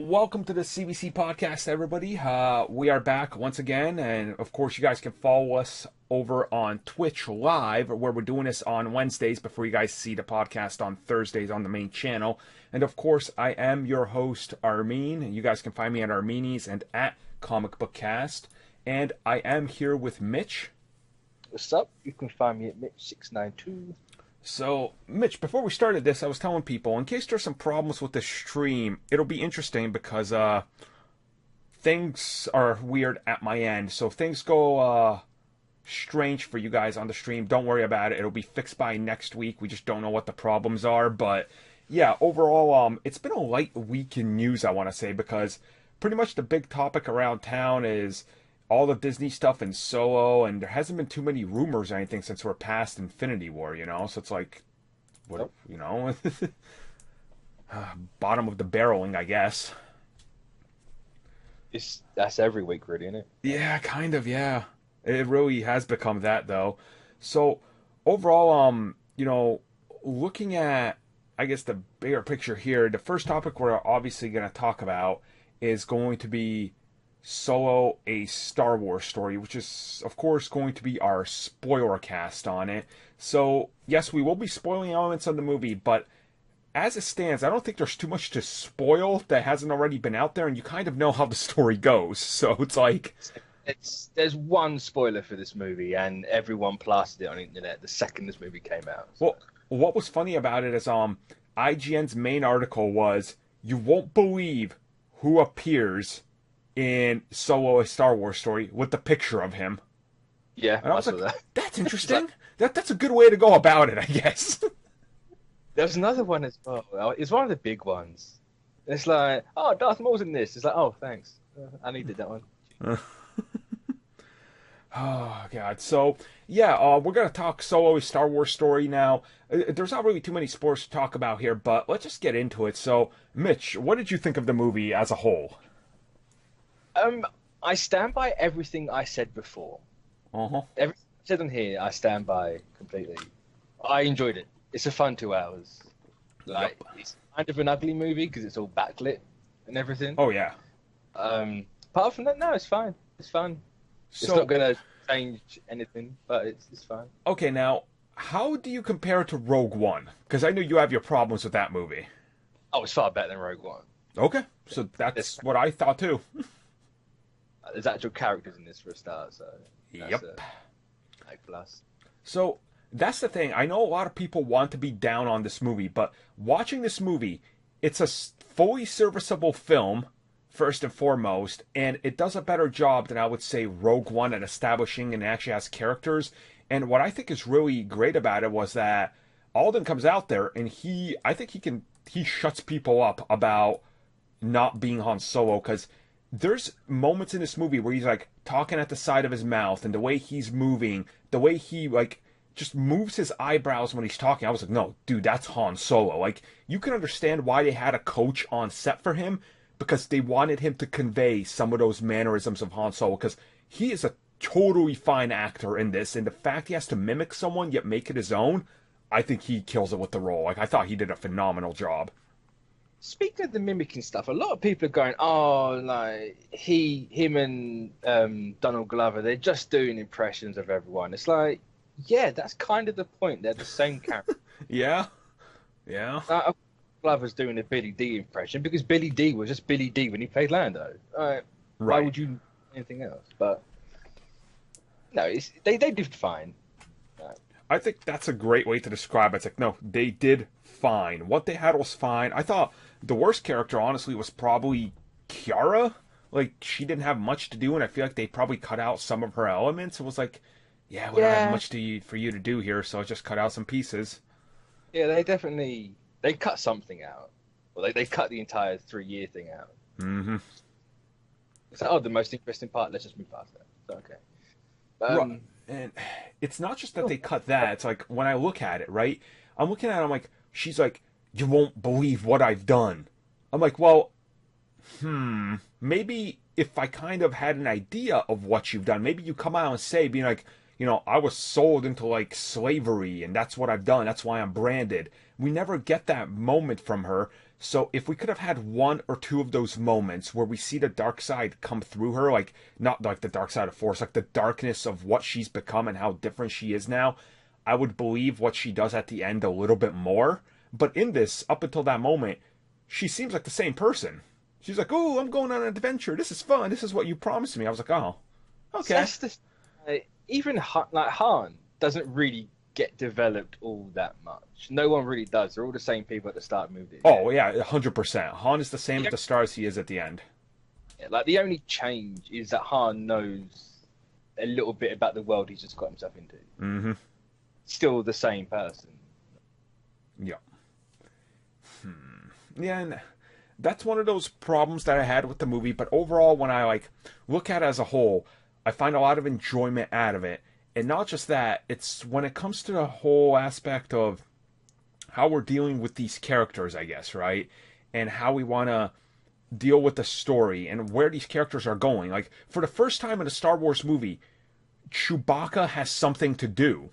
Welcome to the CBC podcast, everybody. We are back once again, and of course, you guys can follow us over on Twitch Live, where we're doing this on Wednesdays before you guys see the podcast on Thursdays on the main channel. And of course, I am your host, Armin. You guys can find me at Arminies and at Comic Book Cast. And I am here with Mitch. What's up? You can find me at Mitch692. So, Mitch, before we started this, I was telling people, in case there's some problems with the stream, it'll be interesting because things are weird at my end. So if things go strange for you guys on the stream, don't worry about it. It'll be fixed by next week. We just don't know what the problems are. But yeah, overall, it's been a light week in news, I want to say, because pretty much the big topic around town is all the Disney stuff and Solo, and there hasn't been too many rumors or anything since we're past Infinity War, you know? So it's like, what, you know? Bottom of the barreling, I guess. That's every week, really, isn't it? Yeah, kind of, yeah. It really has become that, though. So, overall, you know, looking at, I guess, the bigger picture here, the first topic we're obviously going to talk about is going to be Solo, a Star Wars story, which is, of course, going to be our spoiler cast on it. So, yes, we will be spoiling elements of the movie, but as it stands, I don't think there's too much to spoil that hasn't already been out there, and you kind of know how the story goes. So it's like... There's one spoiler for this movie, and everyone plastered it on the internet the second this movie came out. So. Well, what was funny about it is IGN's main article was, "You won't believe who appears in Solo, a Star Wars story," with the picture of him. Yeah, and I was like, that's interesting. That's a good way to go about it, I guess. There's another one as well. It's one of the big ones. It's like, oh, Darth Maul's in this. It's like, oh, thanks. I needed that one. Oh, God. So, yeah, we're going to talk Solo, a Star Wars story now. There's not really too many spoilers to talk about here, but let's just get into it. So, Mitch, what did you think of the movie as a whole? I stand by everything I said before. Everything I said on here, I stand by completely. I enjoyed it. It's a fun 2 hours. Like, yep. It's kind of an ugly movie because it's all backlit and everything. Oh, yeah. Apart from that, no, it's fine. It's fun. It's not going to change anything, but it's fine. Okay, now, how do you compare it to Rogue One? Because I know you have your problems with that movie. Oh, it's far better than Rogue One. Okay, so that's what I thought, too. There's actual characters in this for a start, so yep. Like plus. So that's the thing. I know a lot of people want to be down on this movie, but watching this movie, it's a fully serviceable film, first and foremost, and it does a better job than I would say Rogue One at establishing and actually has characters. And what I think is really great about it was that Alden comes out there and I think he shuts people up about not being Han Solo, because there's moments in this movie where he's like talking at the side of his mouth, and the way he's moving, the way he like just moves his eyebrows when he's talking. I was like, no, dude, that's Han Solo. Like, you can understand why they had a coach on set for him, because they wanted him to convey some of those mannerisms of Han Solo, because he is a totally fine actor in this, and the fact he has to mimic someone yet make it his own, I think he kills it with the role. Like, I thought he did a phenomenal job. Speaking of the mimicking stuff, a lot of people are going, oh, like, him and Donald Glover, they're just doing impressions of everyone. It's like, yeah, that's kind of the point. They're the same character. Yeah. Glover's doing a Billy D impression because Billy D was just Billy D when he played Lando. Right. Why would you do anything else? But no, they did fine. I think that's a great way to describe it. It's like, no, they did fine. What they had was fine. I thought the worst character, honestly, was probably Kiara. Like, she didn't have much to do, and I feel like they probably cut out some of her elements. It was like, yeah, we don't have much for you to do here, so just cut out some pieces. Yeah, they cut something out. Well, they cut the entire 3-year thing out. Mm-hmm. It's like, oh, the most interesting part, let's just move past that. So, okay. Right. And it's not just that they cut that. It's like, when I look at it, right? I'm looking at it, I'm like, she's like, you won't believe what I've done. I'm like, well, maybe if I kind of had an idea of what you've done, maybe you come out and say, being like, you know, I was sold into, like, slavery, and that's what I've done. That's why I'm branded. We never get that moment from her. So if we could have had one or two of those moments where we see the dark side come through her, like not like the dark side of Force, like the darkness of what she's become and how different she is now, I would believe what she does at the end a little bit more. But in this, up until that moment, she seems like the same person. She's like, "Oh, I'm going on an adventure. This is fun. This is what you promised me." I was like, "Oh, okay." That's even like Han doesn't really get developed all that much. No one really does. They're all the same people at the start of the movie. Oh yeah, 100%. Han is the same at the start as he is at the end. Yeah, like the only change is that Han knows a little bit about the world he's just got himself into. Mm-hmm. Still the same person. Yeah. Yeah, and that's one of those problems that I had with the movie. But overall, when I like look at it as a whole, I find a lot of enjoyment out of it. And not just that, it's when it comes to the whole aspect of how we're dealing with these characters, I guess, right? And how we want to deal with the story and where these characters are going. Like, for the first time in a Star Wars movie, Chewbacca has something to do.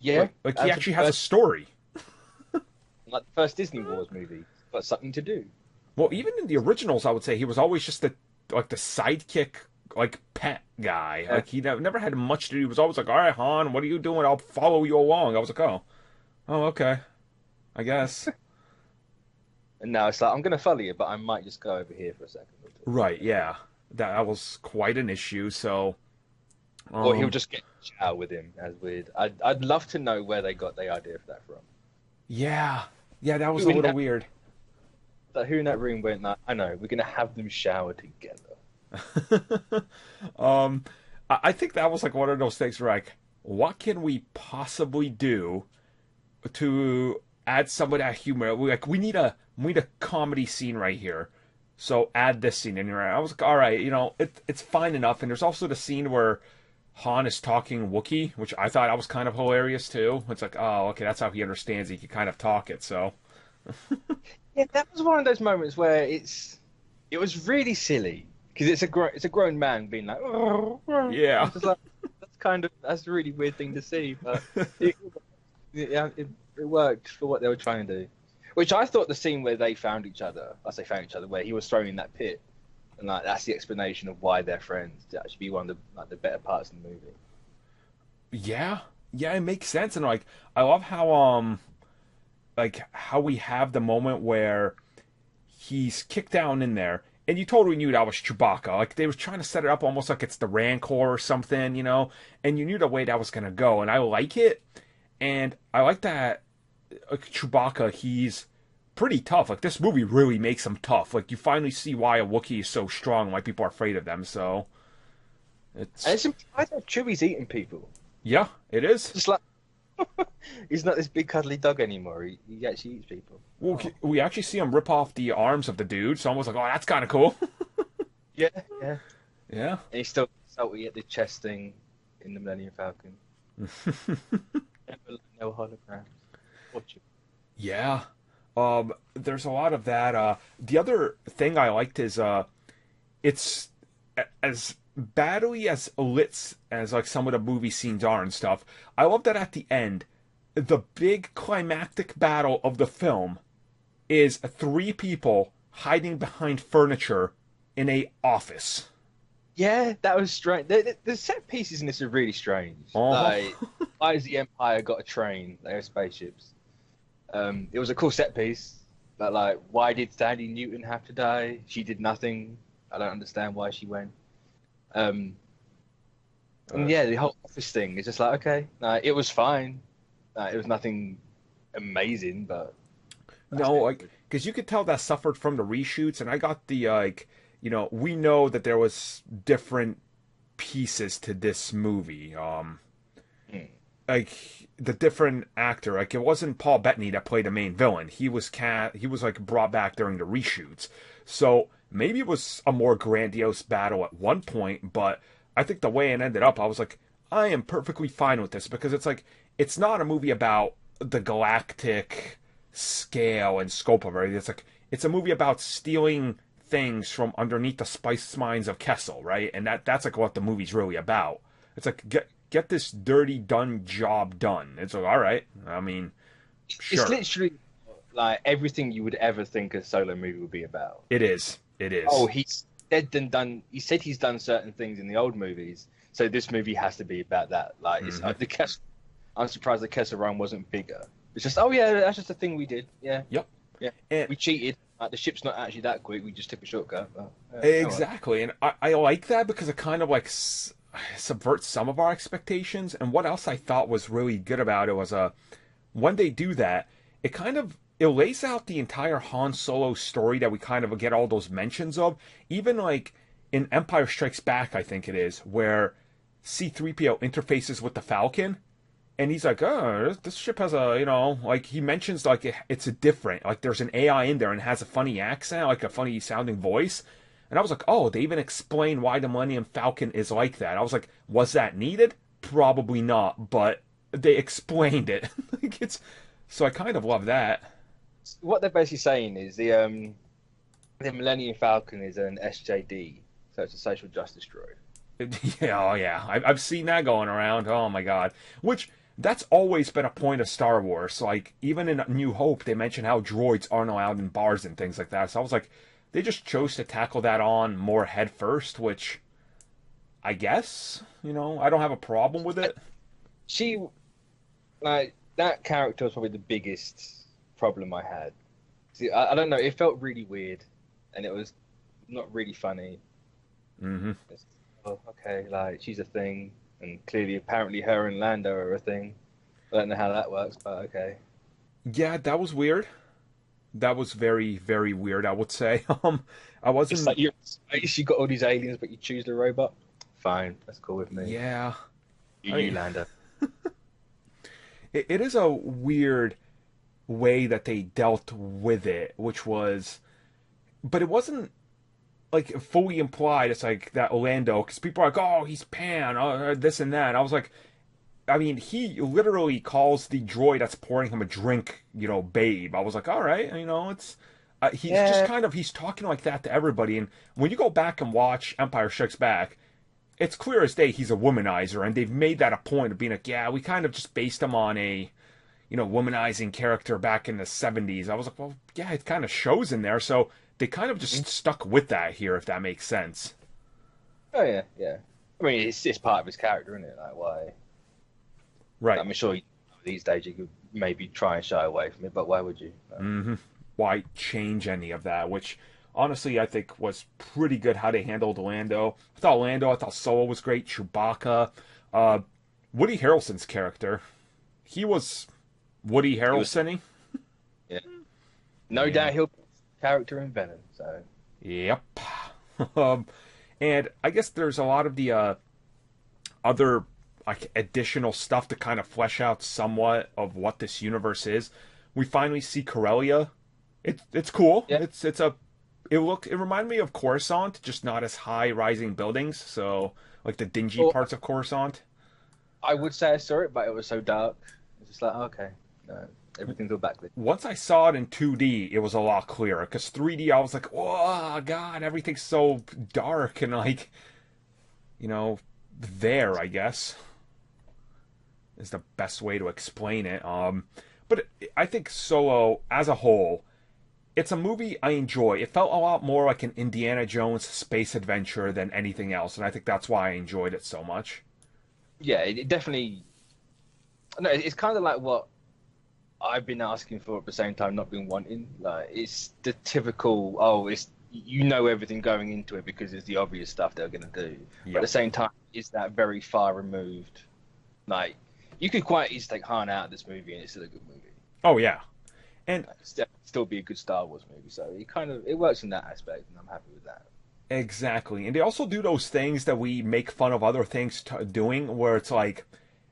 Yeah. Like he actually has a story. Like the first Disney Wars movie, got something to do. Well, even in the originals, I would say he was always just the sidekick, like pet guy. Yeah. Like he never had much to do. He was always like, "All right, Han, what are you doing? I'll follow you along." I was like, "Oh, okay, I guess." And now it's like, I'm gonna follow you, but I might just go over here for a second. Right? Yeah, that was quite an issue. So, or he'll just get chat with him as weird. I'd love to know where they got the idea for that from. Yeah, that was a little weird. Like who in that room went, like, I know, we're gonna have them shower together. I think that was like one of those things where like, what can we possibly do to add some of that humor? We need a comedy scene right here, so add this scene in here. I was like, all right, it's fine enough. And there's also the scene where Han is talking Wookiee, which I thought was kind of hilarious too. It's like, oh, okay, that's how he understands. He can kind of talk it. So yeah, that was one of those moments where it was really silly because it's a grown man being like, yeah, like, that's a really weird thing to see, but it worked for what they were trying to do. Which I thought the scene where they found each other, where he was thrown in that pit. And like that's the explanation of why they're friends, to actually be one of the better parts of the movie. Yeah, it makes sense, and like I love how how we have the moment where he's kicked down in there, and you totally knew that was Chewbacca. Like they was trying to set it up almost like it's the Rancor or something, and you knew the way that was gonna go, and I like it, and I like that Chewbacca. He's pretty tough. Like this movie really makes him tough. Like you finally see why a Wookiee is so strong, why people are afraid of them. So it's implied that Chewie's eating people. Yeah, it is. Just like he's not this big cuddly dog anymore. He actually eats people. Well, we actually see him rip off the arms of the dude. So I was like, oh, that's kind of cool. yeah. And he's still salty at the chest thing in the Millennium Falcon. No holograms. Yeah. There's a lot of that. The other thing I liked is it's as badly as lit as like some of the movie scenes are and stuff. I love that at the end, the big climactic battle of the film is 3 people hiding behind furniture in a office. Yeah, that was strange. The set pieces in this are really strange. Like, why has the Empire got a train? They have spaceships. It was a cool set piece, but like, why did Sandy Newton have to die? She did nothing. I don't understand why she went. And yeah, the whole office thing is just like, okay, it was fine. It was nothing amazing, but no, like, because you could tell that suffered from the reshoots, and I got the we know that there was different pieces to this movie. Like the different actor, like it wasn't Paul Bettany that played the main villain. He was like brought back during the reshoots. So maybe it was a more grandiose battle at one point, but I think the way it ended up, I was like, I am perfectly fine with this, because it's like, it's not a movie about the galactic scale and scope of it. It's like, it's a movie about stealing things from underneath the spice mines of Kessel, right? And that's like what the movie's really about. It's like, get this dirty done job done. It's like, all right. I mean, sure. It's literally like everything you would ever think a Solo movie would be about. It is. It is. Oh, he's said and done. He said he's done certain things in the old movies, so this movie has to be about that. Like, it's the Kessel. I'm surprised the Kessel Run wasn't bigger. It's just, oh yeah, that's just a thing we did. Yeah. Yep. Yeah. And we cheated. Like, the ship's not actually that quick. We just took a shortcut. But, exactly, and I like that because it kind of like subverts some of our expectations. And what else I thought was really good about it was when they do that, it lays out the entire Han Solo story that we kind of get all those mentions of. Even like in Empire Strikes Back, I think it is, where C-3PO interfaces with the Falcon. And he's like, oh, this ship has a, like he mentions like it's a different, like there's an AI in there and it has a funny accent, like a funny sounding voice. And I was like, oh, they even explain why the Millennium Falcon is like that. I was like, was that needed? Probably not, but they explained it. So I kind of love that. What they're basically saying is the Millennium Falcon is an SJD, so it's a social justice droid. Yeah, oh yeah, I've seen that going around. Oh my god, that's always been a point of Star Wars. Like, even in New Hope, they mention how droids aren't allowed in bars and things like that. So I was like, they just chose to tackle that on more head first, which I guess, I don't have a problem with it. That character was probably the biggest problem I had. See, I don't know, it felt really weird, and it was not really funny. Mm-hmm. Oh, okay, like, she's a thing. And clearly, apparently, her and Lando are a thing. I don't know how that works, but okay. Yeah, that was weird. That was very, very weird, I would say. I wasn't... It's like you got all these aliens, but you choose the robot? Fine, that's cool with me. Yeah. You Lando. It is a weird way that they dealt with it, which was... But it wasn't like fully implied. It's like that Orlando, because people are like, oh, he's Pan, this and that. I was like, I mean, he literally calls the droid that's pouring him a drink, babe. I was like, all right, it's he's talking like that to everybody. And when you go back and watch Empire Strikes Back, it's clear as day he's a womanizer, and they've made that a point of being like, yeah, we kind of just based him on a womanizing character back in the 70s. I was like, well, yeah, it kind of shows in there, so they kind of just stuck with that here, if that makes sense. Oh, yeah, yeah. I mean, it's part of his character, isn't it? Like, why? Right. I'm sure these days you could maybe try and shy away from it, but why would you? Mm-hmm. Why change any of that? Which, honestly, I think was pretty good how they handled Lando. I thought Solo was great. Chewbacca. Woody Harrelson's character. He was Woody Harrelson-y. Yeah. No doubt he'll character in Venom, so yep. And I guess there's a lot of the other like additional stuff to kind of flesh out somewhat of what this universe is. We finally see Corellia. It's cool. Yeah. It reminded me of Coruscant, just not as high rising buildings. So like the dingy parts of Coruscant. I would say I saw it, but it was so dark. It's just like, okay, no. Everything's all backlit. Once I saw it in 2D, it was a lot clearer. Because 3D, I was like, oh, God, everything's so dark and like, there, I guess, is the best way to explain it. But I think Solo, as a whole, it's a movie I enjoy. It felt a lot more like an Indiana Jones space adventure than anything else. And I think that's why I enjoyed it so much. Yeah, it definitely... No, it's kind of like what I've been asking for at the same time, not been wanting. Like, it's the typical, it's everything going into it because it's the obvious stuff they're going to do. Yep. But at the same time, it's that very far removed. Like, you could quite easily take Han out of this movie and it's still a good movie. Oh, yeah. And still be a good Star Wars movie. So it works in that aspect, and I'm happy with that. Exactly. And they also do those things that we make fun of other things doing, where it's like,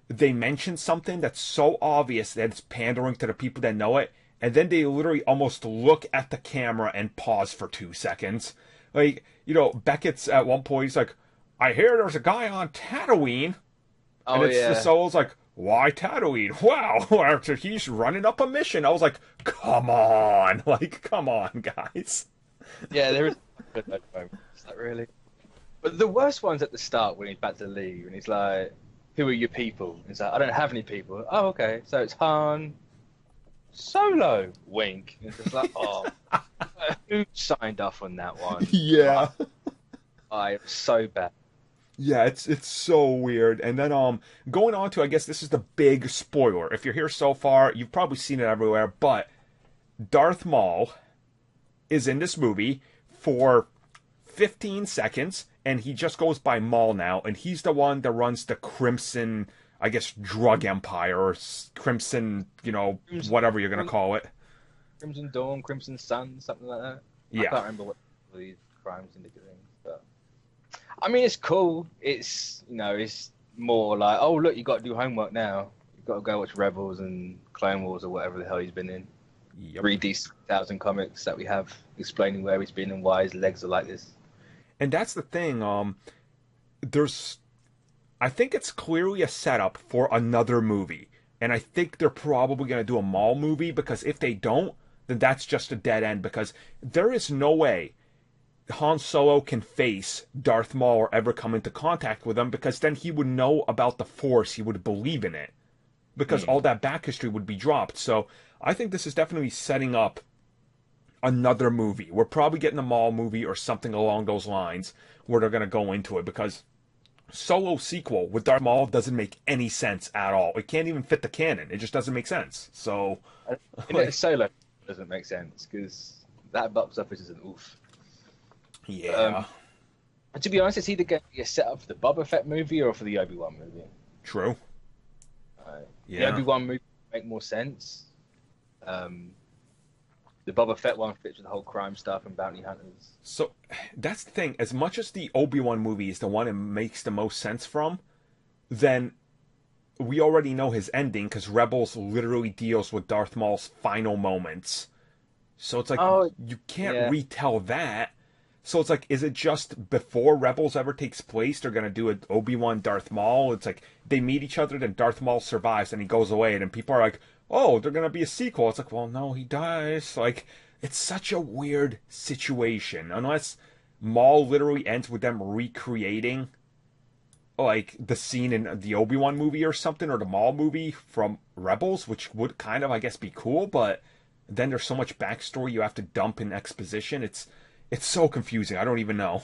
they mention something that's so obvious that it's pandering to the people that know it, and then they literally almost look at the camera and pause for 2 seconds. Like, Beckett's at one point, he's like, I hear there's a guy on Tatooine. And the Solo's like, why Tatooine? Wow, he's running up a mission. I was like, come on. Like, come on, guys. Yeah, there is good moments. Like, really? But the worst one's at the start when he's about to leave, and he's like, who are your people? And he's like, I don't have any people. Oh, okay. So it's Han, Solo, wink. It's just like, oh, who signed off on that one? Yeah. It was so bad. Yeah, it's so weird. And then going on to, I guess this is the big spoiler. If you're here so far, you've probably seen it everywhere, but Darth Maul is in this movie for 15 seconds, and he just goes by Maul now, and he's the one that runs the Crimson, I guess, drug empire, or Crimson, whatever you're going to call it. Crimson Dawn, Crimson Sun, something like that. Yeah. I can't remember what these crimes indicate things, but I mean, it's cool. It's, it's more like, oh, look, you got to do homework now. You've got to go watch Rebels and Clone Wars or whatever the hell he's been in. Yep. Read these 1,000 comics that we have explaining where he's been and why his legs are like this. And that's the thing. I think it's clearly a setup for another movie. And I think they're probably going to do a Maul movie, because if they don't, then that's just a dead end, because there is no way Han Solo can face Darth Maul or ever come into contact with him, because then he would know about the Force, he would believe in it, because all that back history would be dropped. So I think this is definitely setting up another movie. We're probably getting a Maul movie or something along those lines where they're going to go into it, because Solo sequel with Darth Maul doesn't make any sense at all. It can't even fit the canon. It just doesn't make sense. So Solo doesn't make sense because that box office is an oof. Yeah. To be honest, it's either going to be a setup for the Boba Fett movie or for the Obi-Wan movie. True. The Obi-Wan movie would make more sense. The Boba Fett one fits with the whole crime stuff and bounty hunters. So that's the thing. As much as the Obi-Wan movie is the one it makes the most sense from, then we already know his ending, because Rebels literally deals with Darth Maul's final moments. So it's like, you can't retell that. So it's like, is it just before Rebels ever takes place, they're going to do an Obi-Wan Darth Maul? It's like, they meet each other, then Darth Maul survives, and he goes away, and then people are like, oh, they're going to be a sequel. It's like, well, no, he dies. Like, it's such a weird situation. Unless Maul literally ends with them recreating, like, the scene in the Obi-Wan movie or something, or the Maul movie from Rebels, which would kind of, I guess, be cool, but then there's so much backstory you have to dump in exposition. It's so confusing. I don't even know.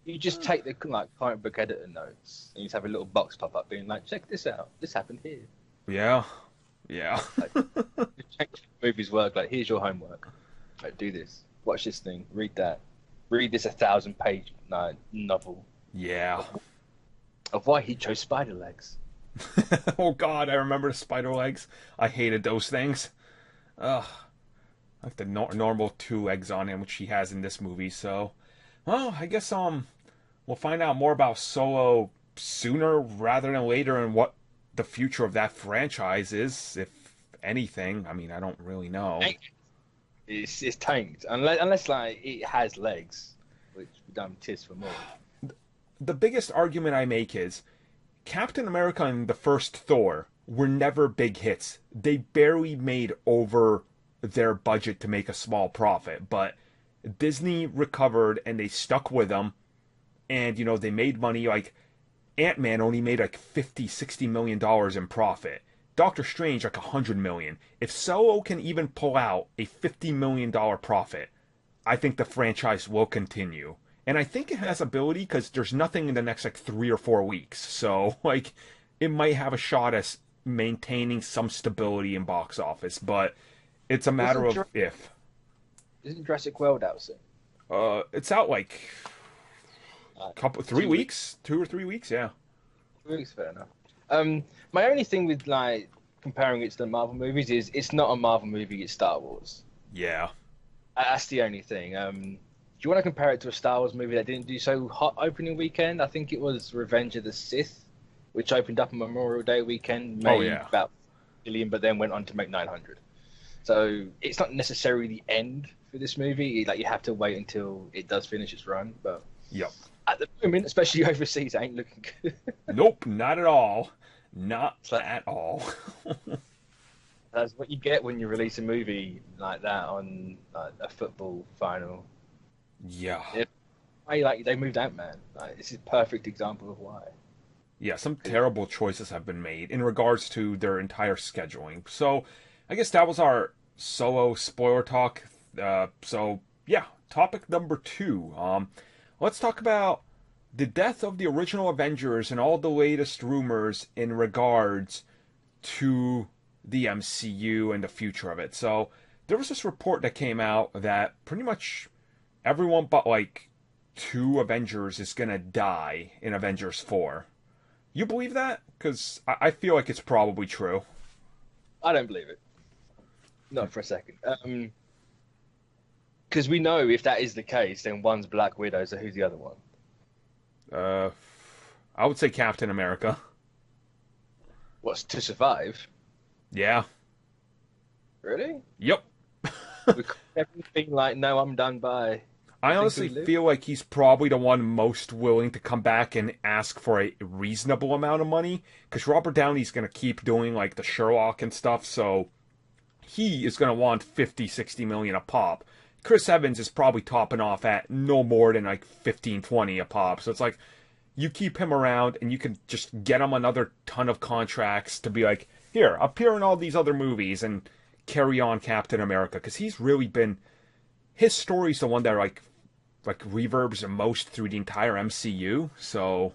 You just take the comic book editor notes, and you just have a little box pop up being like, check this out. This happened here. Yeah. Movies work. Like, here's your homework. Like, do this. Watch this thing. Read that. Read this 1,000-page novel. Yeah. Of why he chose spider legs. Oh God, I remember the spider legs. I hated those things. Ugh. Like the normal 2 eggs on him, which he has in this movie. So, well, I guess we'll find out more about Solo sooner rather than later, and what the future of that franchise is, if anything. I mean, I don't really know. It's tanked unless like it has legs, which we don't tis for more. The biggest argument I make is Captain America and the first Thor were never big hits. They barely made over their budget to make a small profit, but Disney recovered and they stuck with them, and they made money. Like Ant-Man only made like $50-60 million in profit. Doctor Strange like $100 million. If Solo can even pull out a $50 million profit, I think the franchise will continue. And I think it has ability, because there's nothing in the next 3 or 4 weeks. So it might have a shot at maintaining some stability in box office, but it's a matter of if. Isn't Jurassic World out soon? It's out 3 weeks, 2 or 3 weeks, yeah. 3 weeks, fair enough. My only thing with comparing it to the Marvel movies is it's not a Marvel movie; it's Star Wars. Yeah, that's the only thing. Do you want to compare it to a Star Wars movie that didn't do so hot opening weekend? I think it was Revenge of the Sith, which opened up on Memorial Day weekend, made about $1 billion, but then went on to make 900. So it's not necessarily the end for this movie. You have to wait until it does finish its run. But at the moment, especially overseas, it ain't looking good. Nope, not at all. Not at all. That's what you get when you release a movie like that on a football final. Yeah. They moved Ant-Man. This is a perfect example of why. Yeah, some terrible choices have been made in regards to their entire scheduling. So I guess that was our solo spoiler talk. So yeah, topic number 2. Let's talk about the death of the original Avengers and all the latest rumors in regards to the MCU and the future of it. So there was this report that came out that pretty much everyone but like 2 Avengers is gonna die in Avengers 4. You believe that? Because I feel like it's probably true. I don't believe it. Not for a second. Because we know if that is the case, then one's Black Widow, so who's the other one? I would say Captain America. What's to survive? Yeah. Really? Yep. With everything like, no, I'm done by. I honestly feel like he's probably the one most willing to come back and ask for a reasonable amount of money, because Robert Downey's going to keep doing like the Sherlock and stuff, so he is going to want 50, 60 million a pop. Chris Evans is probably topping off at no more than like 15, 20 a pop. So it's like, you keep him around and you can just get him another ton of contracts to be like, here, appear in all these other movies and carry on Captain America. Because he's really been, his story's the one that like reverbs the most through the entire MCU. So,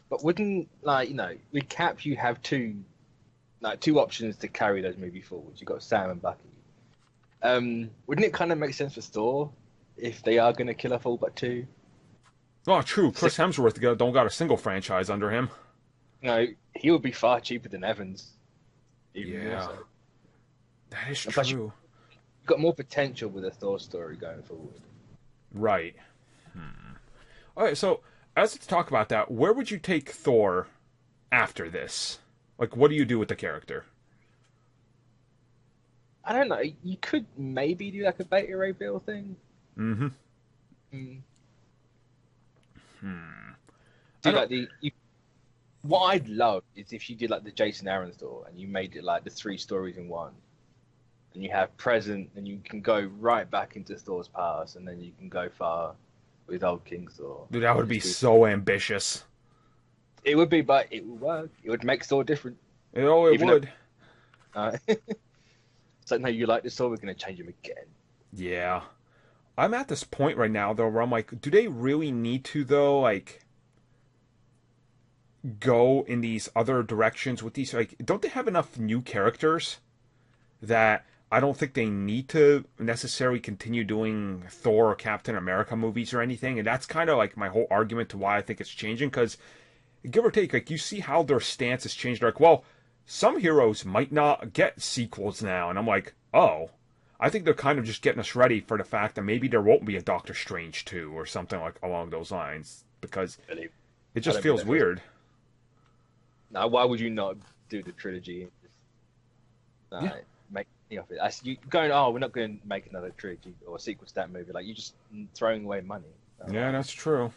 but wouldn't, like, you know, with Cap you have two options to carry those movies forward. You've got Sam and Bucky. Wouldn't it kind of make sense for Thor if they are going to kill off all but 2? Oh, true. Chris Hemsworth don't got a single franchise under him. No, he would be far cheaper than Evans. Yeah, so. That is true. You've got more potential with a Thor story going forward. Right. All right, so as let's talk about that, where would you take Thor after this? Like, what do you do with the character? I don't know. You could maybe do like a Beta Ray Bill thing. Do like what I'd love is if you did like the Jason Aaron Thor and you made it like the 3 stories in one, and you have present, and you can go right back into Thor's past, and then you can go far with old King Thor. Dude, that would be so ambitious. It would be, but it would work. It would make Thor different. Oh, it would. It's like, no, you like this Thor, we're going to change him again. Yeah. I'm at this point right now, though, where I'm like, do they really need to, though, like, go in these other directions with these? Like, don't they have enough new characters that I don't think they need to necessarily continue doing Thor or Captain America movies or anything? And that's kind of like my whole argument to why I think it's changing, because give or take, like, you see how their stance has changed. They're like, well, some heroes might not get sequels now. And I'm like, oh, I think they're kind of just getting us ready for the fact that maybe there won't be a Doctor Strange 2 or something like along those lines, because it just feels weird. Now, why would you not do the trilogy and just make money off it? You going, oh, we're not going to make another trilogy or a sequel to that movie. Like, you're just throwing away money. Yeah, that's true.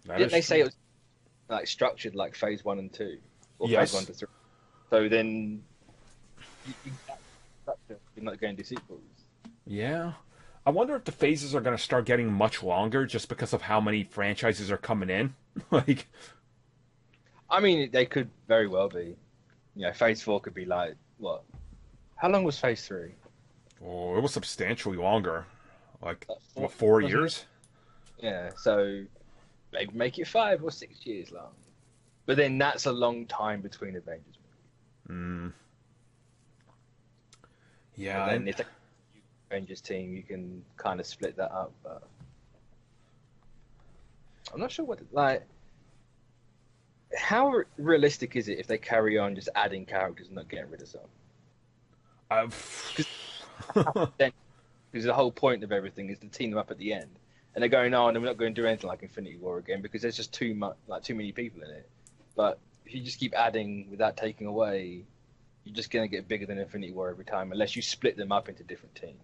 Didn't they say it was like structured like phase 1 and 2, or phase 1 to 3? So then you're not going to do sequels. Yeah. I wonder if the phases are going to start getting much longer just because of how many franchises are coming in. Like, I mean, they could very well be. You know, phase 4 could be like, what? How long was phase 3? Oh, it was substantially longer. Like, what, 4 years? Yeah, so maybe make it 5 or 6 years long. But then that's a long time between Avengers movies. Yeah. And then it's a Avengers team, you can kind of split that up. But I'm not sure what, like, how realistic is it if they carry on just adding characters and not getting rid of some? Because the whole point of everything is to team them up at the end, and they're going, oh, and we're not going to do anything like Infinity War again because there's just too many people in it. But if you just keep adding without taking away, you're just going to get bigger than Infinity War every time, unless you split them up into different teams.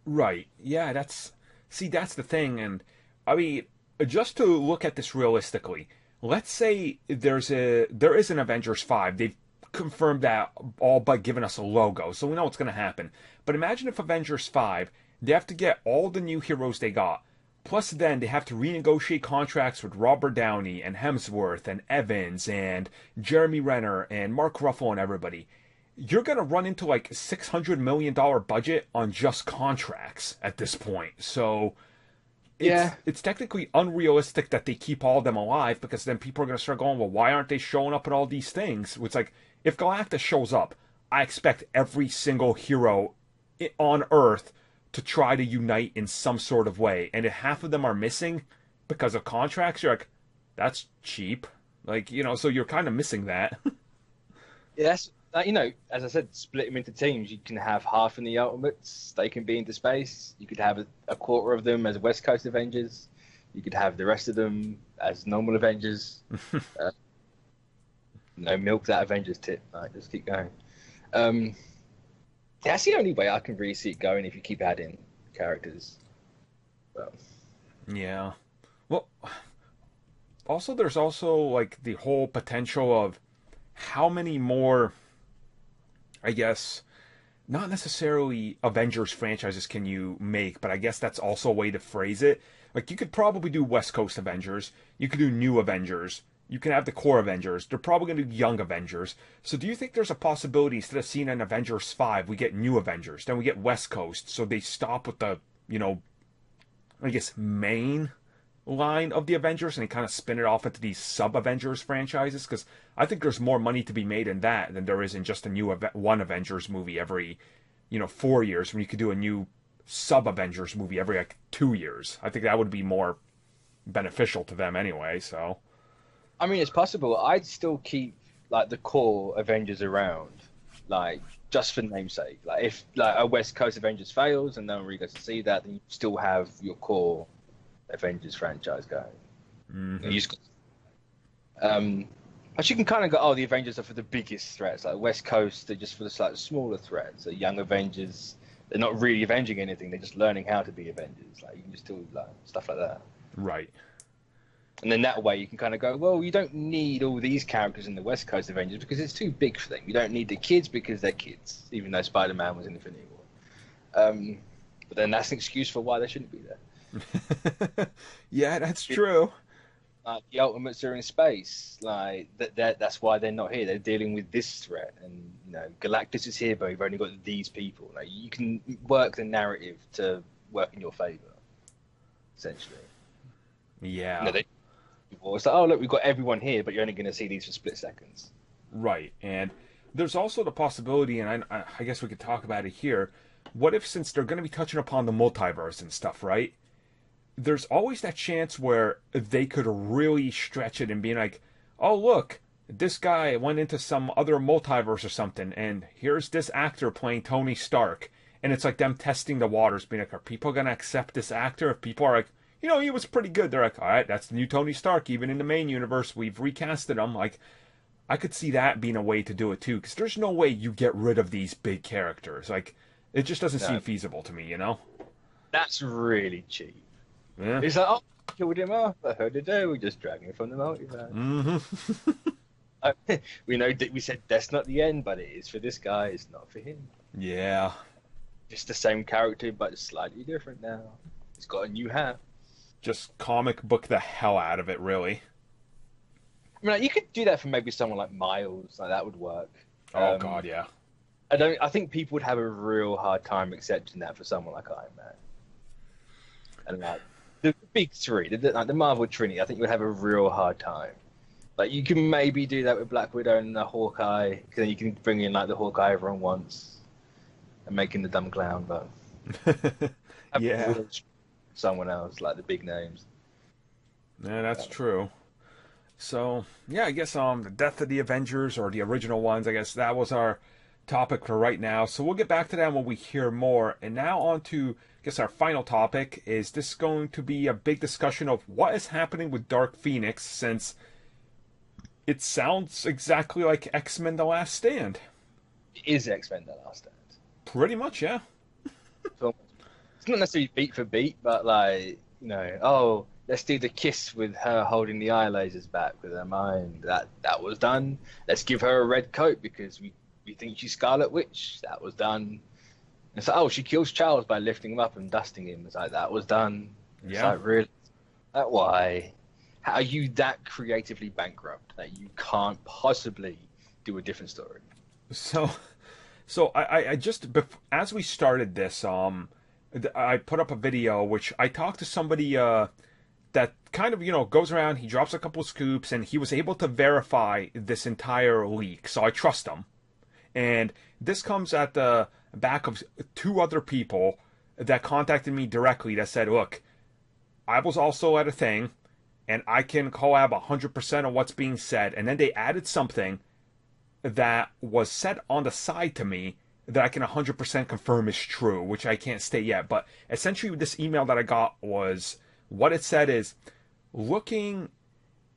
Right. Yeah, that's the thing. And I mean, just to look at this realistically, let's say there is an Avengers 5. They've confirmed that all by giving us a logo, so we know what's going to happen. But imagine if Avengers 5, they have to get all the new heroes they got, plus then they have to renegotiate contracts with Robert Downey and Hemsworth and Evans and Jeremy Renner and Mark Ruffalo and everybody. you're going to run into like $600 million budget on just contracts at this point. So it's technically unrealistic that they keep all of them alive, because then people are going to start going, well, why aren't they showing up in all these things? It's like, if Galactus shows up, I expect every single hero on Earth to try to unite in some sort of way. And if half of them are missing because of contracts, you're like, that's cheap. Like, so you're kind of missing that. Yes. As I said, split them into teams. You can have half in the Ultimates. They can be into space. You could have a quarter of them as West Coast Avengers. You could have the rest of them as normal Avengers. Milk that Avengers tip. Like, just keep going. That's the only way I can really see it going, if you keep adding characters. Yeah. Well, also, there's also like the whole potential of how many more, I guess, not necessarily Avengers franchises can you make, but I guess that's also a way to phrase it. Like, you could probably do West Coast Avengers, you could do New Avengers, you can have the core Avengers, they're probably going to do Young Avengers. So do you think there's a possibility, instead of seeing an Avengers 5, we get New Avengers, then we get West Coast, so they stop with the, I guess, main line of the Avengers, and they kind of spin it off into these sub-Avengers franchises? Because I think there's more money to be made in that than there is in just a new one Avengers movie every 4 years, when you could do a new sub-Avengers movie every like 2 years. I think that would be more beneficial to them anyway. So I mean, it's possible. I'd still keep like the core Avengers around, like, just for namesake. Like, if like a West Coast Avengers fails and no one really gets to see that, then you still have your core Avengers franchise going. But you can kind of go, oh, the Avengers are for the biggest threats. Like West Coast, they're just for the slightly smaller threats. The Young Avengers, they're not really avenging anything. They're just learning how to be Avengers. Like, you can just do like stuff like that. Right. And then that way you can kind of go, well, you don't need all these characters in the West Coast Avengers because it's too big for them. You don't need the kids because they're kids, even though Spider-Man was in Infinity War. But then that's an excuse for why they shouldn't be there. Yeah, that's true. The Ultimates are in space. Like that's why they're not here. They're dealing with this threat, and Galactus is here, but you've only got these people. Like, you can work the narrative to work in your favor, essentially. Yeah. It's like, oh look, we've got everyone here, but you're only going to see these for split seconds. Right, and there's also the possibility, and I guess we could talk about it here. What if, since they're going to be touching upon the multiverse and stuff, right? There's always that chance where they could really stretch it and be like, oh, look, this guy went into some other multiverse or something, and here's this actor playing Tony Stark. And it's like them testing the waters, being like, are people going to accept this actor? If people are like, he was pretty good, they're like, all right, that's the new Tony Stark. Even in the main universe, we've recasted him. Like, I could see that being a way to do it, too, because there's no way you get rid of these big characters. Like, it just doesn't seem feasible to me, That's really cheap. Yeah. It's like, oh, killed him off. I heard it do. We just dragged him from the multiverse. Mm-hmm. We said that's not the end, but it is for this guy. It's not for him. Yeah. Just the same character, but slightly different now. He's got a new hat. Just comic book the hell out of it, really. I mean, like, you could do that for maybe someone like Miles. Like, that would work. Oh God, yeah. I think people would have a real hard time accepting that for someone like Iron Man. And like the big three, the Marvel Trinity, I think you would have a real hard time. Like, you can maybe do that with Black Widow and the Hawkeye, because then you can bring in like the Hawkeye everyone wants and make him the dumb clown, but yeah, someone else, like the big names. Yeah, that's true. So yeah, I guess the death of the Avengers, or the original ones, I guess that was our topic for right now. So we'll get back to that when we hear more. And now on to, I guess, our final topic. Is this going to be a big discussion of what is happening with Dark Phoenix, since it sounds exactly like X-Men The Last Stand? It is X-Men The Last Stand. Pretty much, yeah. So, it's not necessarily beat for beat, but like, oh, let's do the kiss with her holding the eye lasers back with her mind. That was done. Let's give her a red coat because we think she's Scarlet Witch. That was done. It's like, oh, she kills Charles by lifting him up and dusting him. It's like, that was done. It's yeah. like, really? Why? How are you that creatively bankrupt that you can't possibly do a different story? So So I just as we started this, I put up a video which I talked to somebody that kind of goes around. He drops a couple scoops, and he was able to verify this entire leak. So I trust him. And this comes at the back of two other people that contacted me directly that said, "Look, I was also at a thing, and I can collab 100% of what's being said." And then they added something that was said on the side to me that I can 100% confirm is true, which I can't state yet. But essentially, this email that I got was, what it said is, looking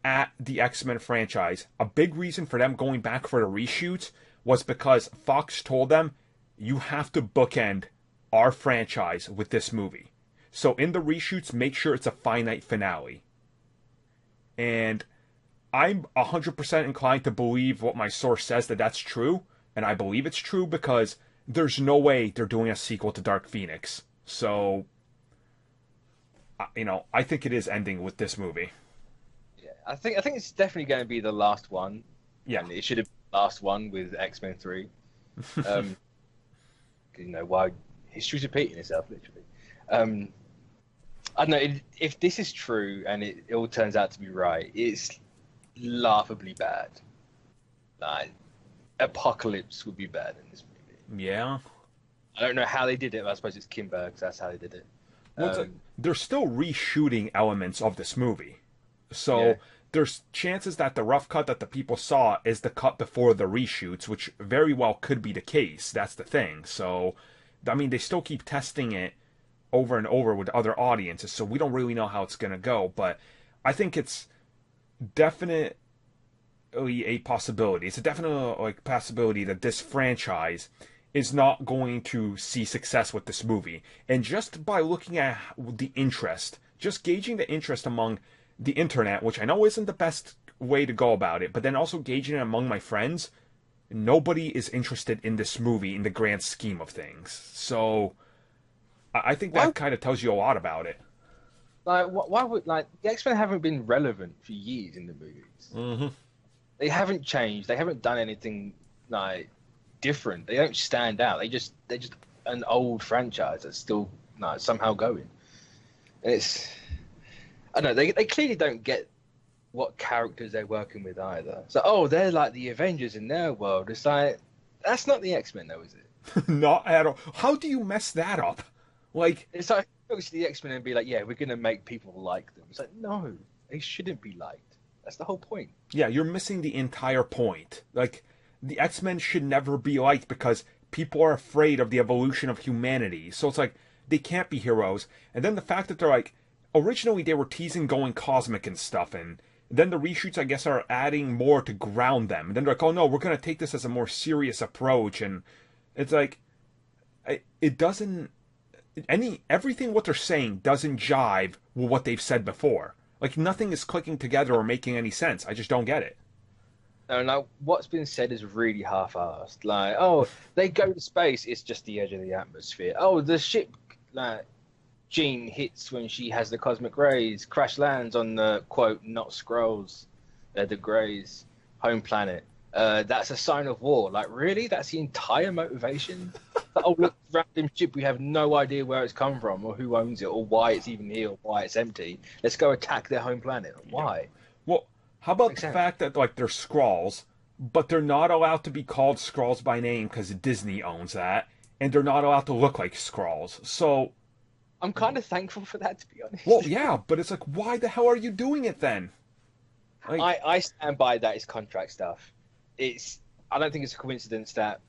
at the X-Men franchise, a big reason for them going back for the reshoots was because Fox told them, you have to bookend our franchise with this movie. So in the reshoots, make sure it's a finite finale. And I'm 100% inclined to believe what my source says, that that's true. And I believe it's true because there's no way they're doing a sequel to Dark Phoenix. So, I think it is ending with this movie. Yeah, I think it's definitely going to be the last one. Yeah. And it should have been the last one with X-Men 3. Why history's repeating itself, literally. I don't know, if this is true and it all turns out to be right, it's laughably bad. Like, Apocalypse would be bad in this movie. Yeah. I don't know how they did it, but I suppose it's Kimber, because that's how they did it. Well, they're still reshooting elements of this movie. So there's chances that the rough cut that the people saw is the cut before the reshoots, which very well could be the case. That's the thing. So, I mean, they still keep testing it over and over with other audiences, so we don't really know how it's going to go. But I think it's definitely a possibility. It's a definite possibility that this franchise is not going to see success with this movie. And just by looking at the interest, just gauging the interest among the internet, which I know isn't the best way to go about it, but then also gauging it among my friends, nobody is interested in this movie in the grand scheme of things. So I think that kind of tells you a lot about it. Like, why would the X-Men haven't been relevant for years in the movies? Mm-hmm. They haven't changed. They haven't done anything different. They don't stand out. They're just an old franchise that's still somehow going. I don't know. They clearly don't get what characters they're working with either. So they're like the Avengers in their world. It's like, that's not the X-Men though, is it? Not at all. How do you mess that up? It's like, obviously the X-Men and be like, yeah, we're gonna make people like them. It's like, no, they shouldn't be liked. That's the whole point. Yeah, you're missing the entire point. The X-Men should never be liked because people are afraid of the evolution of humanity. So it's like, they can't be heroes. And then the fact that they're originally they were teasing going cosmic and stuff, and then the reshoots, I guess, are adding more to ground them. And then they're like, oh no, we're going to take this as a more serious approach. And it's like, it doesn't, everything what they're saying doesn't jive with what they've said before. Nothing is clicking together or making any sense. I just don't get it. No, what's been said is really half-assed. They go to space, it's just the edge of the atmosphere. The ship, Jean hits when she has the cosmic rays, crash lands on the, quote, not Skrulls, the Greys, home planet. That's a sign of war. Really? That's the entire motivation? Look, random ship, we have no idea where it's come from, or who owns it, or why it's even here, or why it's empty. Let's go attack their home planet. Why? Yeah. Well, how about the fact that, they're Skrulls, but they're not allowed to be called Skrulls by name because Disney owns that, and they're not allowed to look like Skrulls. So I'm kind of thankful for that, to be honest. Well, yeah, but it's why the hell are you doing it then? I stand by that. It's contract stuff. I don't think it's a coincidence that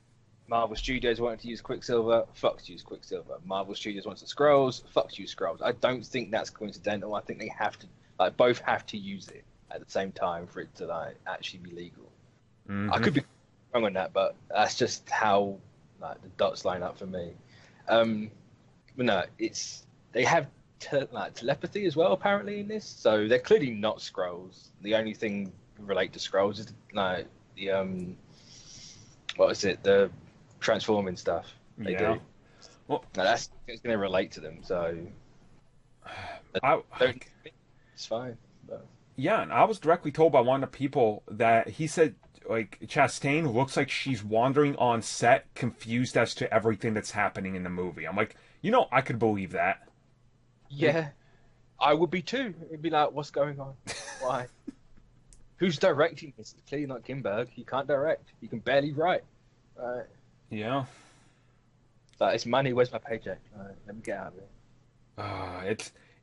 Marvel Studios wanted to use Quicksilver. Fox used Quicksilver. Marvel Studios wants the Skrulls. Fox used Skrulls. I don't think that's coincidental. I think they have to, both have to use it at the same time for it to actually be legal. Mm-hmm. I could be wrong on that, but that's just how the dots line up for me. But no, they have telepathy as well apparently in this, so they're clearly not Skrulls. The only thing relate to Skrulls is the transforming stuff they do. Well, that's going to relate to them, so it's fine. But. Yeah, and I was directly told by one of the people that he said Chastain looks like she's wandering on set, confused as to everything that's happening in the movie. I'm like, I could believe that. Yeah, I would be too. It'd be like, what's going on? Why? Who's directing this? It's clearly not Kinberg. He can't direct. He can barely write. Right. Yeah. Like, it's money. Where's my paycheck? Right, let me get out of here.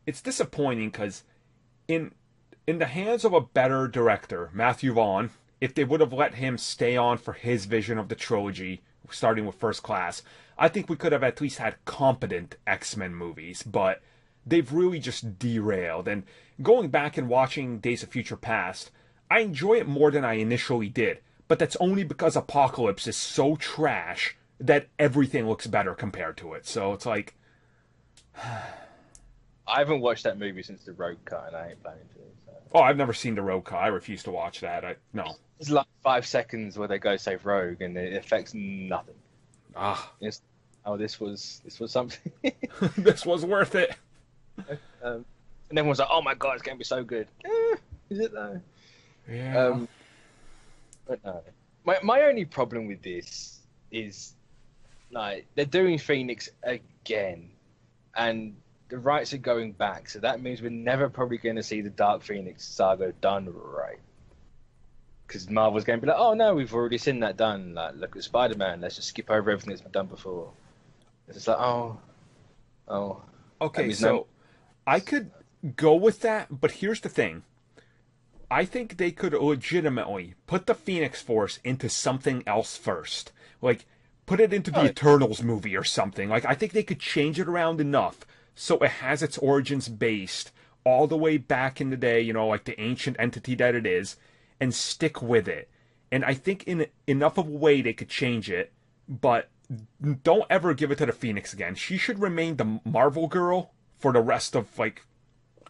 It's disappointing because in the hands of a better director, Matthew Vaughn, if they would have let him stay on for his vision of the trilogy, starting with First Class, I think we could have at least had competent X-Men movies, but they've really just derailed. And going back and watching Days of Future Past, I enjoy it more than I initially did, but that's only because Apocalypse is so trash that everything looks better compared to it. So it's like... I haven't watched that movie since the Rogue cut, and I ain't planning to. So. Oh, I've never seen the Rogue cut. I refuse to watch that. No. It's like 5 seconds where they go save Rogue, and it affects nothing. This was something. This was worth it. And everyone's like, "Oh my god, it's going to be so good." Is it though? Yeah. But no. My only problem with this is, like, they're doing Phoenix again, and the rights are going back, so that means we're never probably going to see the Dark Phoenix saga done right. Because Marvel's going to be like, "Oh no, we've already seen that done. Like, look at Spider-Man. Let's just skip over everything that's been done before." It's just like, oh. Okay, so I could go with that, but here's the thing. I think they could legitimately put the Phoenix Force into something else first. Like, put it into the Eternals movie or something. Like, I think they could change it around enough so it has its origins based all the way back in the day, like the ancient entity that it is, and stick with it. And I think in enough of a way they could change it, but don't ever give it to the Phoenix again. She should remain the Marvel girl for the rest of, like,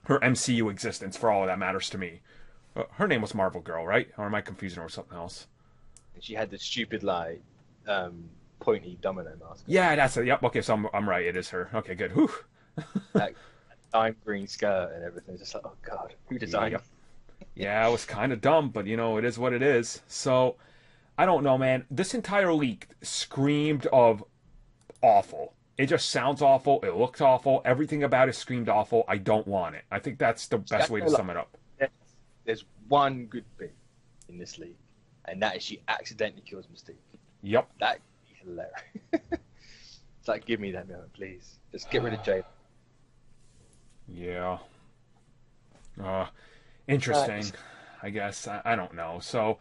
her MCU existence, for all that matters to me. Her name was Marvel Girl, right? Or am I confusing her with something else? She had the stupid, like, pointy domino mask. Yeah, that's it. Yep, okay, so I'm right. It is her. Okay, good. Whew. That lime green skirt and everything. Just like, oh god, who designed it? Yeah, it was kind of dumb, but, it is what it is. So, I don't know, man. This entire leak screamed of awful. It just sounds awful. It looks awful. Everything about it screamed awful. I don't want it. I think that's the best way to sum it up. There's one good thing in this league, and that is she accidentally kills Mystique. Yep. That would be hilarious. It's like, give me that moment, please. Just get rid of Jade. Yeah. Interesting, I guess. I don't know. So,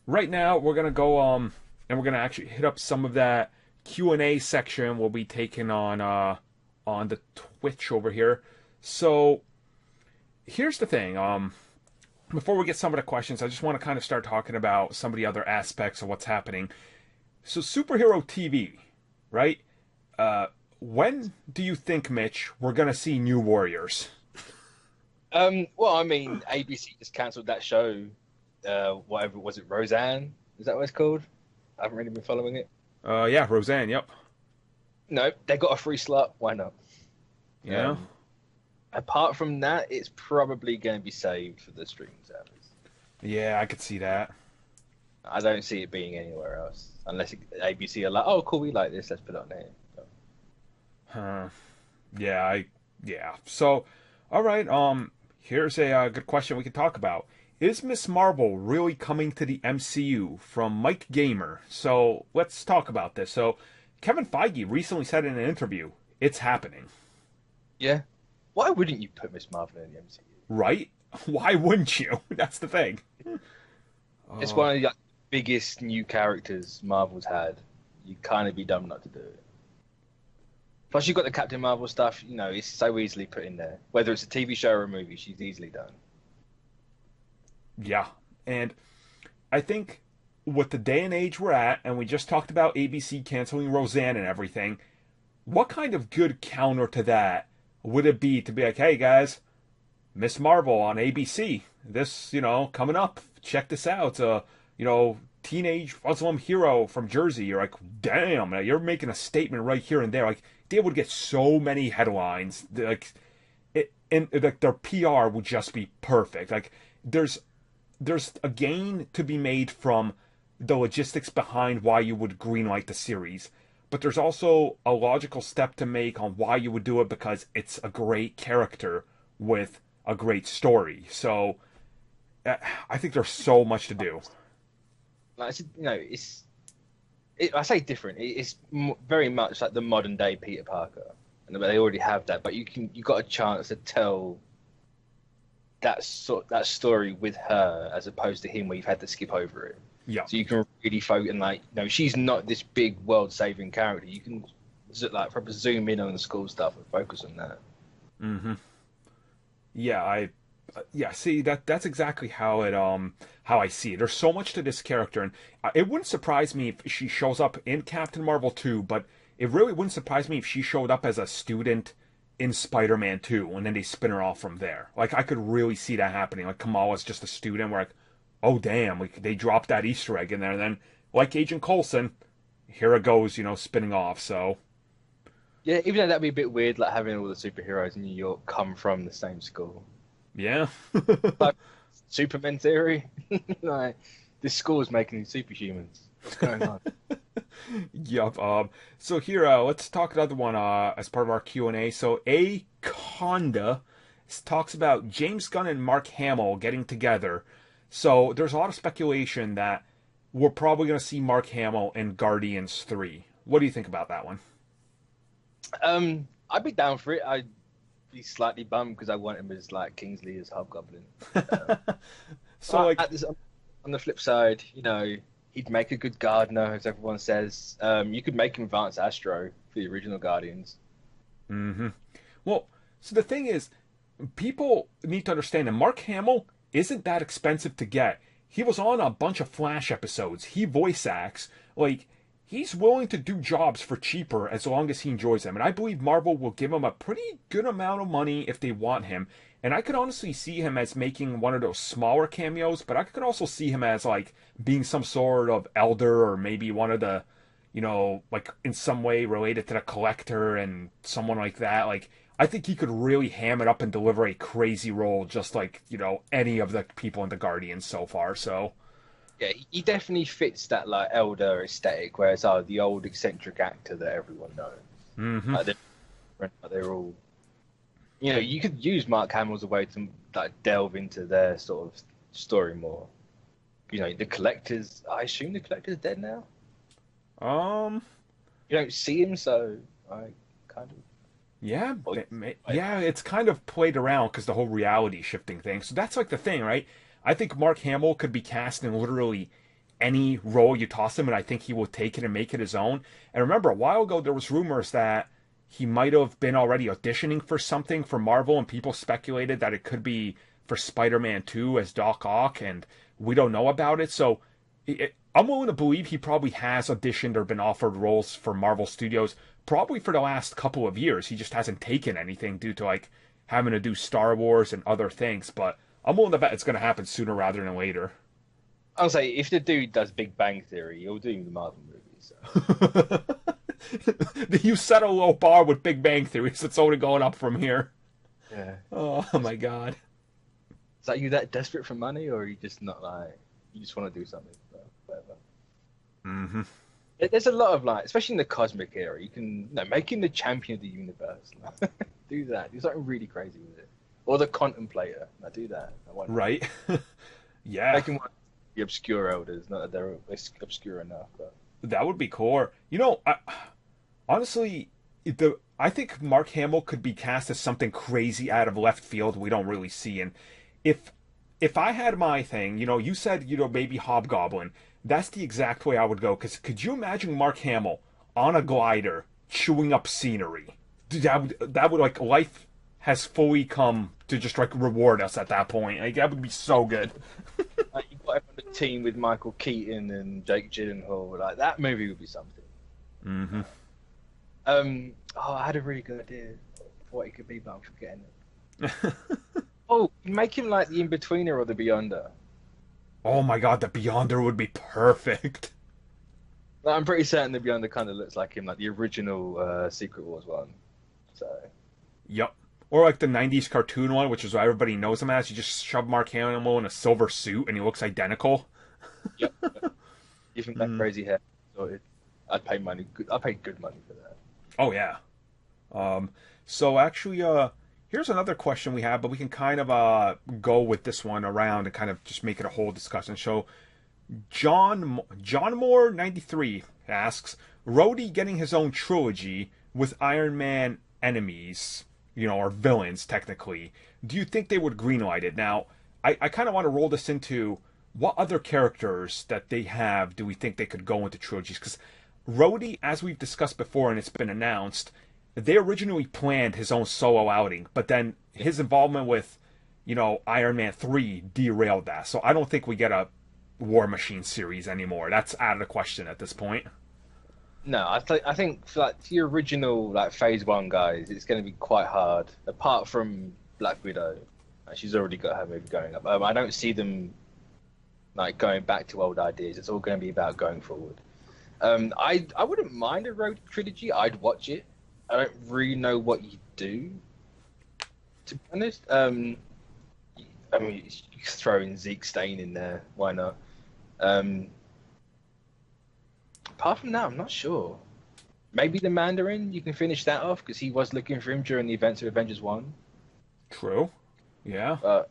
right now, we're going to go, and we're going to actually hit up some of that Q&A section we'll be taking on the Twitch over here. So, here's the thing. Before we get some of the questions, I just want to kind of start talking about some of the other aspects of what's happening. So, superhero TV, right? When do you think, Mitch, we're going to see New Warriors? Well, I mean, ABC just cancelled that show. Whatever was it, Roseanne? Is that what it's called? I haven't really been following it. Yeah, Roseanne. Yep. No, they got a free slot. Why not? Yeah. Apart from that, it's probably going to be saved for the streaming service. Yeah, I could see that. I don't see it being anywhere else unless ABC are like, "Oh, cool, we like this. Let's put it on there." So. Yeah. So, all right. Here's a good question we can talk about. Is Ms.Marvel really coming to the MCU? From Mike Gamer. So, let's talk about this. So, Kevin Feige recently said in an interview, it's happening. Yeah. Why wouldn't you put Ms.Marvel in the MCU? Right? Why wouldn't you? That's the thing. It's one of the biggest new characters Marvel's had. You'd kind of be dumb not to do it. Plus, you've got the Captain Marvel stuff. It's so easily put in there. Whether it's a TV show or a movie, she's easily done. Yeah. And I think with the day and age we're at, and we just talked about ABC canceling Roseanne and everything, what kind of good counter to that would it be to be like, hey, guys, Ms.Marvel on ABC. This, coming up. Check this out. Teenage Muslim hero from Jersey. You're like, damn, you're making a statement right here and there. Like, they would get so many headlines. Like, their PR would just be perfect. Like, there's there's a gain to be made from the logistics behind why you would greenlight the series, but there's also a logical step to make on why you would do it because it's a great character with a great story. So I think there's so much to do. Like, I say different. It's very much like the modern day Peter Parker, and they already have that. But you got a chance to tell that story with her as opposed to him, where you've had to skip over it. Yeah. So you can really focus, and she's not this big world-saving character. You can probably zoom in on the school stuff and focus on that. Mm-hmm. Yeah, see that's exactly how I see it. There's so much to this character, and it wouldn't surprise me if she shows up in Captain Marvel 2, but it really wouldn't surprise me if she showed up as a student in Spider-Man 2, and then they spin her off from there. Like, I could really see that happening. Like, Kamala's just a student, we're like, oh damn, they dropped that Easter egg in there, and then, like Agent Coulson, here it goes, spinning off, so... Yeah, even though that'd be a bit weird, like having all the superheroes in New York come from the same school. Yeah. Like, Superman theory. Like, this school is making these superhumans. What's going on? Yup. So here, let's talk another one as part of our Q&A. So A. Conda talks about James Gunn and Mark Hamill getting together. So there's a lot of speculation that we're probably going to see Mark Hamill in Guardians 3. What do you think about that one? I'd be down for it. I'd be slightly bummed because I want him as like Kingsley as Hobgoblin. So like on the flip side, he'd make a good gardener, as everyone says. You could make him Vance Astro for the original Guardians. Mm-hmm. Well, so the thing is, people need to understand that Mark Hamill isn't that expensive to get. He was on a bunch of Flash episodes. He voice acts. Like, he's willing to do jobs for cheaper as long as he enjoys them. And I believe Marvel will give him a pretty good amount of money if they want him. And I could honestly see him as making one of those smaller cameos, but I could also see him as, like, being some sort of elder or maybe one of the, like, in some way related to the Collector and someone like that. Like, I think he could really ham it up and deliver a crazy role just like, any of the people in the Guardians so far, so... Yeah, he definitely fits that like elder aesthetic, whereas the old eccentric actor that everyone knows. Mm-hmm. They're all, you could use Mark Hamill as a way to like delve into their sort of story more. The Collector's. I assume the Collector's dead now. You don't see him, so I kind of. Yeah, it's kind of played around because the whole reality shifting thing. So that's like the thing, right? I think Mark Hamill could be cast in literally any role you toss him, and I think he will take it and make it his own. And remember, a while ago, there was rumors that he might have been already auditioning for something for Marvel, and people speculated that it could be for Spider-Man 2 as Doc Ock, and we don't know about it. So I'm willing to believe he probably has auditioned or been offered roles for Marvel Studios probably for the last couple of years. He just hasn't taken anything due to, like, having to do Star Wars and other things, but... I'm willing to bet it's going to happen sooner rather than later. I'll say, if the dude does Big Bang Theory, he'll do the Marvel movies. So. You set a low bar with Big Bang Theory, so it's only going up from here. Yeah. Oh my god. Is that you that desperate for money, or are you just not like, you just want to do something? Whatever. Mm-hmm. There's a lot of like, especially in the cosmic era, you can make him the champion of the universe. Do that. Do something really crazy with it. Or the Contemplator. I do that. Right. Yeah. Making one of the obscure elders. Not that they're obscure enough, but... That would be cool. Honestly, I think Mark Hamill could be cast as something crazy out of left field we don't really see. And if I had my thing, you said, maybe Hobgoblin. That's the exact way I would go. Because could you imagine Mark Hamill on a glider chewing up scenery? That would like, life has fully come to just like reward us at that point. Like, that would be so good. You got him on the team with Michael Keaton and Jake Gyllenhaal. Like, that movie would be something. Mm-hmm. I had a really good idea of what he could be, but I'm forgetting it. Make him like the In-Betweener or the Beyonder. Oh my god, the Beyonder would be perfect. I'm pretty certain the Beyonder kind of looks like him, like the original Secret Wars one. So. Yep. Or like the 90s cartoon one, which is what everybody knows him as. You just shove Mark Hamill in a silver suit and he looks identical. Yep. Even that crazy hair. So I'd pay money. I'd pay good money for that. Oh, yeah. So actually, here's another question we have, but we can kind of go with this one around and kind of just make it a whole discussion. So John Moore 93 asks, Rhodey getting his own trilogy with Iron Man enemies, or villains technically. Do you think they would greenlight it? Now, I kind of want to roll this into what other characters that they have do we think they could go into trilogies? Because Rhodey, as we've discussed before and it's been announced, they originally planned his own solo outing, but then his involvement with, Iron Man 3 derailed that. So I don't think we get a War Machine series anymore. That's out of the question at this point. No, I think for the original Phase 1 guys, it's going to be quite hard. Apart from Black Widow, she's already got her movie going up. I don't see them going back to old ideas. It's all going to be about going forward. I wouldn't mind a Road trilogy. I'd watch it. I don't really know what you do, to be honest. You throw in Zeke Stain in there. Why not? Apart from that, I'm not sure. Maybe the Mandarin, you can finish that off, because he was looking for him during the events of Avengers 1. True. Yeah. But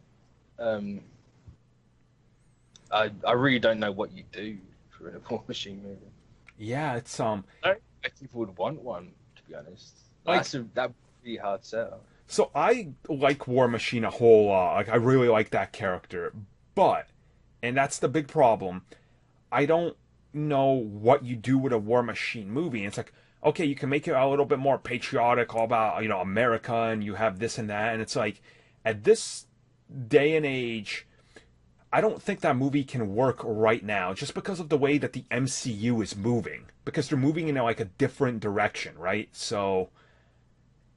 I really don't know what you do for a War Machine movie. Yeah, it's I don't think people would want one, to be honest. That would be a hard sell. So I like War Machine a whole lot. I really like that character. But, and that's the big problem, I don't know what you do with a War Machine movie. And it's like, okay, you can make it a little bit more patriotic, all about, America, and you have this and that. And it's like, at this day and age, I don't think that movie can work right now, just because of the way that the MCU is moving. Because they're moving in a different direction, right? So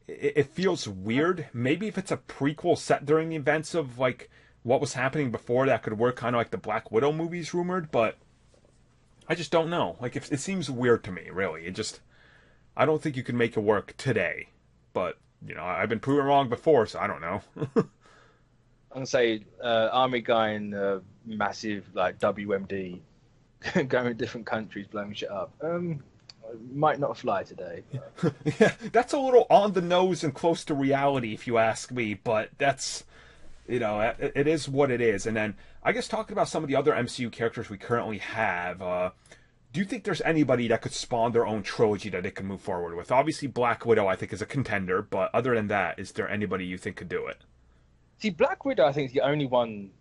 it feels weird. Maybe if it's a prequel set during the events of what was happening before, that could work, kind of like the Black Widow movies rumored, but I just don't know. It seems weird to me, really. I don't think you can make it work today. But, I've been proven wrong before, so I don't know. I'm going to say army guy in massive WMD going to different countries blowing shit up. Might not fly today. Yeah, that's a little on the nose and close to reality, if you ask me. But that's, it is what it is. And then I guess talking about some of the other MCU characters we currently have, do you think there's anybody that could spawn their own trilogy that they can move forward with? Obviously, Black Widow, I think, is a contender. But other than that, is there anybody you think could do it? See, Black Widow, I think, is the only one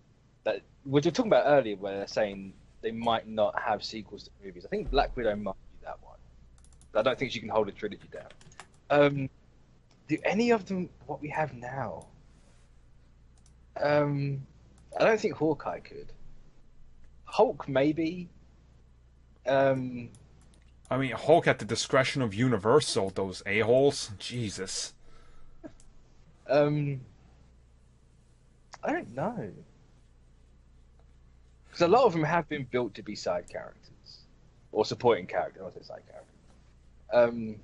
that we were talking about earlier, where they're saying they might not have sequels to movies. I think Black Widow might be that one. I don't think she can hold a trilogy down. Do any of them what we have now? I don't think Hawkeye could. Hulk, maybe. Hulk at the discretion of Universal, those a-holes. Jesus. I don't know. Because a lot of them have been built to be side characters. Or supporting characters, not side characters.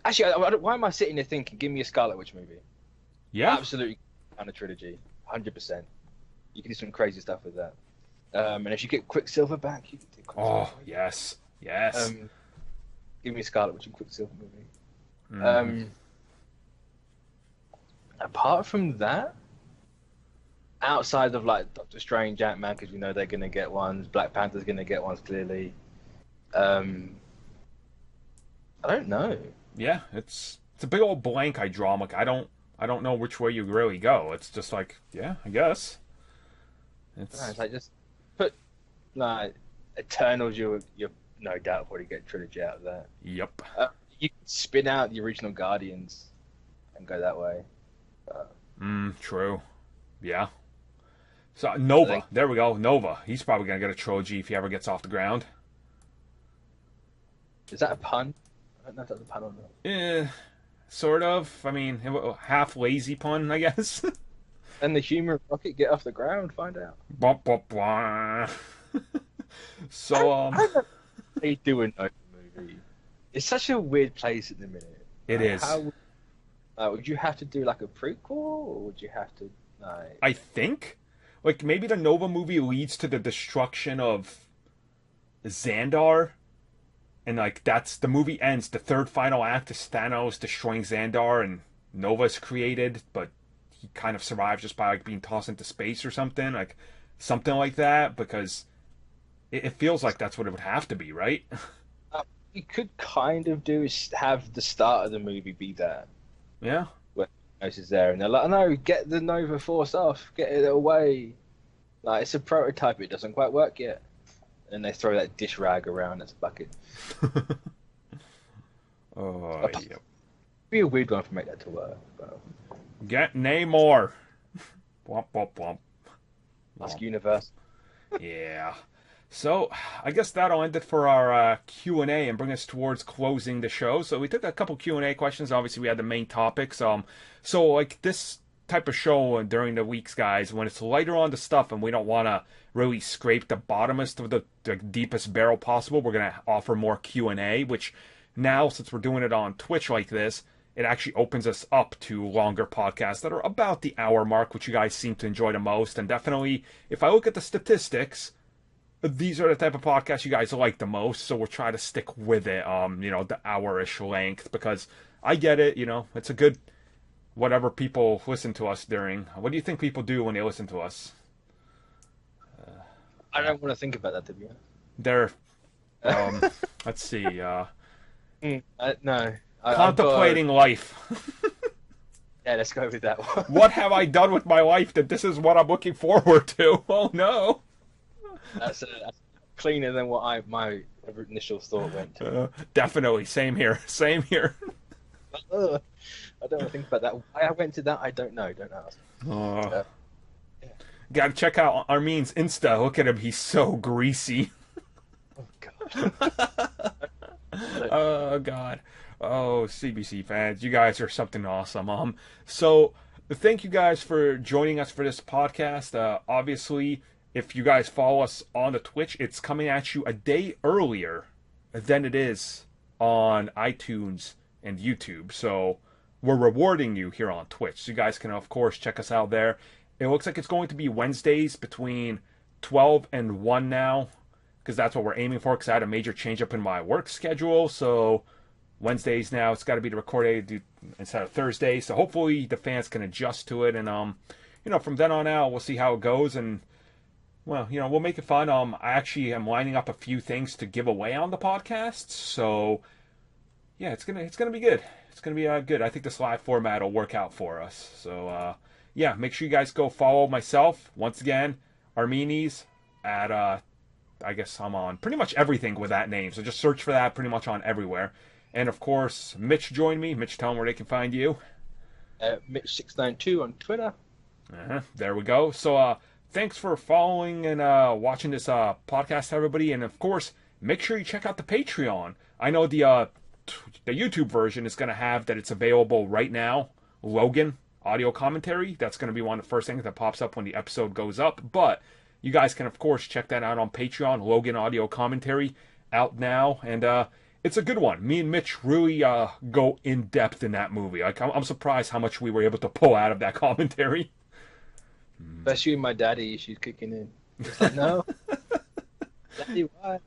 Actually, why am I sitting there thinking, give me a Scarlet Witch movie? Yeah. Absolutely. On a trilogy. 100%. You can do some crazy stuff with that. And if you get Quicksilver back, you can do Quicksilver. Oh, yes. Yes. Give me a Scarlet Witch and Quicksilver movie. Mm. Apart from that, outside of Doctor Strange, Ant-Man, because they're going to get ones, Black Panther's going to get ones clearly. I don't know. Yeah, it's a big old blank I draw. I don't know which way you really go. It's just yeah, I guess. It's just put Eternals. You're no doubt probably get a trilogy out of that. Yep. You can spin out the original Guardians and go that way. True. Yeah. So Nova, there we go. Nova. He's probably gonna get a trilogy if he ever gets off the ground. Is that a pun? I don't know if that's a pun or not. Sort of. I mean, half lazy pun, I guess. And the human rocket get off the ground. Find out. Blah, blah, blah. So they do a Nova movie. It's such a weird place at the minute. It is. Would you have to do like a prequel, or would you have to like? I think, like maybe the Nova movie leads to the destruction of Xandar, and like that's the movie ends. The third final act is Thanos destroying Xandar, and Nova's created, but he kind of survives just by like being tossed into space or something like that. Because it feels like that's what it would have to be, right? You could kind of do is have the start of the movie be that. Yeah. When Thanos is there, and they're like, "No, get the Nova Force off, get it away." Like it's a prototype; it doesn't quite work yet. And they throw that dish rag around as a bucket. Oh, yep. It'd be a weird one to make that to work. But... Get Namor. Womp womp womp. Ask Universe. Yeah. So, I guess that'll end it for our Q&A and bring us towards closing the show. So, we took a couple Q&A questions. Obviously, we had the main topics. So, like, this type of show during the weeks, guys, when it's lighter on the stuff and we don't want to really scrape the bottomest of the deepest barrel possible, we're going to offer more Q&A, which now, since we're doing it on Twitch like this, it actually opens us up to longer podcasts that are about the hour mark, which you guys seem to enjoy the most. And definitely, if I look at the statistics, these are the type of podcasts you guys like the most, so we'll try to stick with it, the hour-ish length, because I get it, it's a good, whatever people listen to us during. What do you think people do when they listen to us? I don't want to think about that, to be honest. They're, let's see, no. Contemplating life. Yeah, let's go with that one. What have I done with my life that this is what I'm looking forward to? Oh, no. That's cleaner than what my initial thought went to. Definitely. Same here. Same here. I don't want to think about that. Why I went to that, I don't know. Don't ask. Yeah. Gotta check out Armin's Insta. Look at him. He's so greasy. Oh, God. Oh, God. Oh, CBC fans. You guys are something awesome. So, thank you guys for joining us for this podcast. Obviously, if you guys follow us on the Twitch, it's coming at you a day earlier than it is on iTunes and YouTube. So we're rewarding you here on Twitch. So you guys can, of course, check us out there. It looks like it's going to be Wednesdays between 12 and 1 now, because that's what we're aiming for, because I had a major change up in my work schedule. So Wednesdays now, it's got to be the recorded instead of Thursday. So hopefully the fans can adjust to it. And, from then on out, we'll see how it goes. And, well, we'll make it fun. I actually am lining up a few things to give away on the podcast. So, yeah, it's gonna be good. It's gonna be good. I think this live format will work out for us. So, yeah, make sure you guys go follow myself once again, Arminis at I guess I'm on pretty much everything with that name. So just search for that pretty much on everywhere. And of course, Mitch joined me. Mitch, tell them where they can find you. Mitch692 on Twitter. There we go. So, thanks for following and watching this podcast, everybody. And, of course, make sure you check out the Patreon. I know the YouTube version is going to have that it's available right now. Logan, audio commentary. That's going to be one of the first things that pops up when the episode goes up. But you guys can, of course, check that out on Patreon. Logan audio commentary out now. And it's a good one. Me and Mitch really go in-depth in that movie. Like, I'm surprised how much we were able to pull out of that commentary. Especially with my daddy issues kicking in. It's like, no. Daddy, why?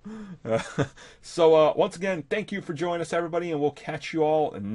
So, once again, thank you for joining us, everybody, and we'll catch you all